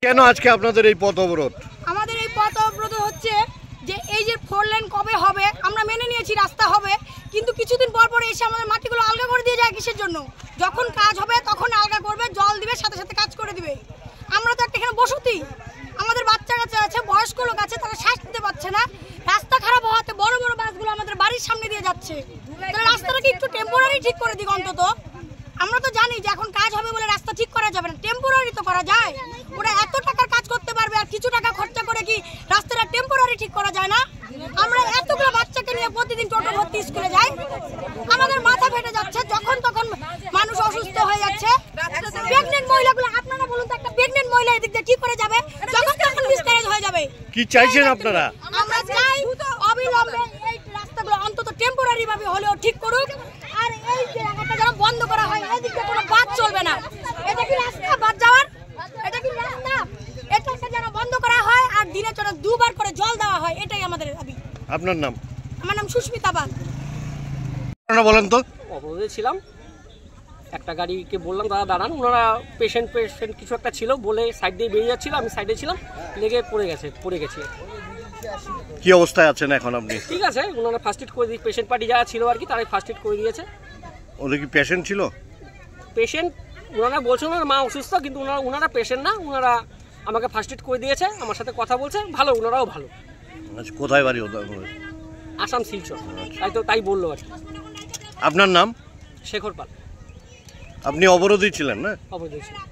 কেন আজকে আপনাদের এই পথ অবরোধ? আমাদের এই পথ অবরোধ হচ্ছে যে এই যে 4 লেন কবে হবে আমরা মেনে নিয়েছি, রাস্তা হবে, কিন্তু কিছুদিন পর পর এসে আমাদের মাটিগুলো আলগা করে দিয়ে যায়। কিসের জন্য? যখন কাজ হবে তখন আলগা করবে, জল দিবে, সাথে সাথে কাজ করে দিবে। আমরা তো একটা এখানে বসতি, আমাদের বাচ্চা কাচ্চা আছে, বয়স্ক লোক আছে, তারা শ্বাস নিতে পারছে না। রাস্তা খারাপ হওয়াতে বড় বড় বাসগুলো আমাদের বাড়ির সামনে দিয়ে যাচ্ছে। তাহলে রাস্তাটাকে একটু টেম্পোরারি ঠিক করে দিক অন্তত। আমরা তো জানি যে এখন কাজ হবে বলে রাস্তা ঠিক করা যাবে না, টেম্পোরারি তো করা যায়। ওরা এত টাকার কাজ করতে পারবে আর কিছু টাকা খরচা করে কি রাস্তাটা টেম্পোরারি ঠিক করা যায় না? আমরা এতগুলো বাচ্চাকে নিয়ে প্রতিদিন টোটো ভর্তি স্কুলে যাই, আমাদের মাথা ফেটে যাচ্ছে। যখন তখন মানুষ অসুস্থ হয়ে যাচ্ছে। প্রেগনেন্ট মহিলাগুলো, আপনারা বলুন তো, একটা প্রেগনেন্ট মহিলা এদিক দিয়ে কি করে যাবে? যখন তখন মিসক্যারেজ হয়ে যাবে। কি চাইছেন আপনারা? আমরা চাই অবিলম্বে এই রাস্তাগুলো অন্তত টেম্পোরারি ভাবে হলেও ঠিক করুক। আর এই জায়গাটা যেন বন্ধ করা হয়, এদিকে কোনো বাস চলবে না। এটা কি রাস্তা বাস যাওয়ার? এটা কি রাস্তা? এটাকে যেন বন্ধ করা হয় আর দিনে চলে 2 বার করে জল দেওয়া হয়, এটাই আমাদের দাবি। আপনার নাম? আমার নাম সুস্মিতা পাল। আপনারা বলেন তো। অবরোধে ছিলাম, একটা গাড়িকে বললাম দাদা দাঁড়ান, ওনারা পেশেন্ট কিছু একটা ছিল বলে সাইড দিয়ে বেরিয়ে যাচ্ছিল, আমি সাইডে ছিলাম, লেগে পড়ে গেছি। কি অবস্থায় আছেন এখন আপনি? ঠিক আছে, ওনারা ফার্স্ট এড করে দিয়ে, পেশেন্ট পার্টি যারা ছিল আর কি তারাই ফার্স্ট এড করে দিয়েছে। ওদের কি পেশেন্ট ছিল? পেশেন্ট ওনারা বলছেন ওনার মা অসুস্থ, কিন্তু ওনারা পেশেন্ট না, ওনারা আমাকে ফার্স্ট এড করে দিয়েছে, আমার সাথে কথা বলছে, ভালো, ওনারাও ভালো। আচ্ছা, কোথায় বাড়ি ওদের? আসাম শিলচর। তাই বললো আর কি। আপনার নাম? শেখর পাল। আপনি অবরোধই ছিলেন না? অবরোধে ছিলাম।